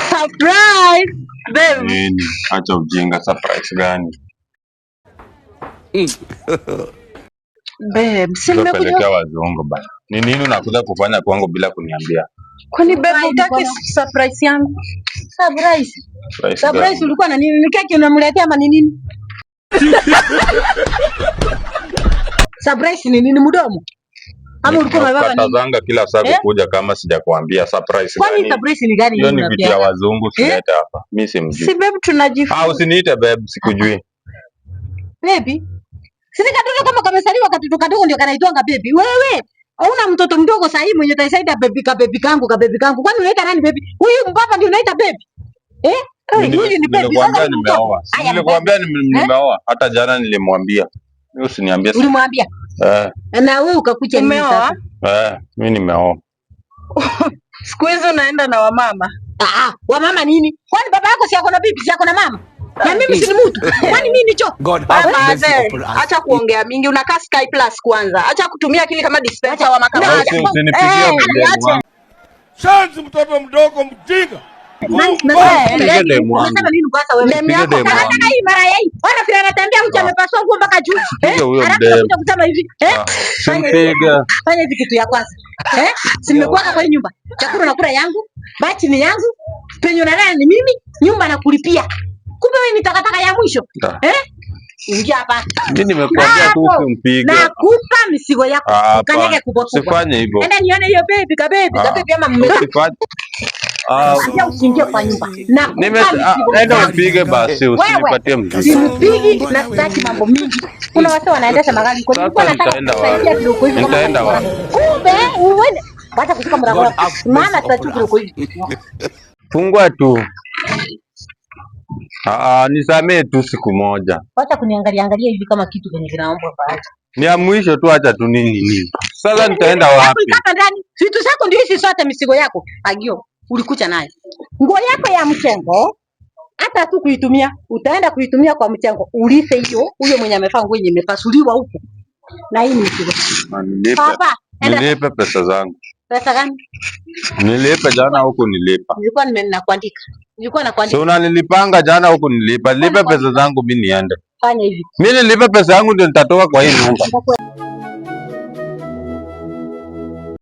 Surprise! Babe. Nini? Acha ujinga, surprise gani? Babe, si nimekuja wazungu bana. Ni nini unakuja kufanya kwangu bila kuniambia? Kwani babe utaki surprise yangu? Surprise. Surprise ulikuwa na nini? Ni keki unamletea ama ni nini? Surprise ni nini mdomo? Ama ulikuwa umebeba nini? Katazanga kila saa kuja kama sijakwambia surprise. Kwani surprise ni gani? Hiyo ni vitu ya wazungu sileta hapa. Mimi simjui. Si babe tunajifunza. Usiniite babe, sikujui. Baby. Sisi katoto kama kamesaliwa katoto kadogo ndio kanaitwanga baby. Wewe hauna mtoto mdogo sahihi mwenye utaisaidia baby kangu. Kwani unaita nani baby? Huyu mpapa ndio unaita baby? Huyu ni baby. Nilikwambia nimeoa. Nilikwambia nimeoa. Hata jana nilimwambia. Mimi usiniambie. Ulimwambia? Na wewe ukakuja umeoa? Mimi nimeoa. Siku hizo unaenda na wamama? Wamama nini? Kwani baba yako si yako na bibi, si yako na mama? Na mimi si ni mtu. Kwani mimi ni cho? Acha kuongea mingi, unakaa Sky Plus kwanza. Acha kutumia akili kama dispenser wa makamasi. Usinipigie mdomo. Shanzi mtoto mdogo mjinga. Unasema nini kwanza wewe? Nataka hii mara hii. Ona vile anatembea mtu amepasua nguo mpaka juu. Anakuja kusema hivi. Fanya hivi kitu ya kwanza. Si nimekuwa kwa hii nyumba. Chakula nakula yangu, bachi ni yangu, penyo na nani ni mimi, nyumba nakulipia. Kumbe wewe ni takataka ya mwisho. Ingia hapa. Mimi nimekuambia tu usimpige. Nakupa misigo yako. Kanyage kubwa. Sifanye hivyo. Enda nione hiyo baby, kabebi ama mmesifanye. Usiingie kwa nyumba. Enda upige basi, usinipatie mzigo. Simpigi na sitaki mambo mingi. Kuna watu wanaendesha magari kwa nini kusaidia kidogo hivi. Nitaenda wapi? Kumbe uende. Baada kushika mlango. Maana tutachukua kidogo hivi. Fungua tu. Nisamee tu siku moja. Wacha kuniangalia hivi kama kitu kwenye kinaomba baadhi. Ni ya mwisho tu, acha tu nini. Sasa nitaenda wapi? Hapa ndani. Vitu zako ndio hizi sote, misigo yako. Agio, ulikuja nayo. Nguo yako ya mchengo hata tu kuitumia, utaenda kuitumia kwa mchengo. Ulipe hiyo, huyo mwenye amevaa nguo yenye imepasuliwa huko. Na hii misigo. Papa, nilipe pesa zangu. Pesa gani? Nilipe jana huko nilipa. Nilikuwa nakuandika. So unanilipanga jana huko nilipa. Nilipe pesa zangu mimi niende. Fanya hivi. Mimi nilipe pesa yangu ndio nitatoka kwa hii nyumba.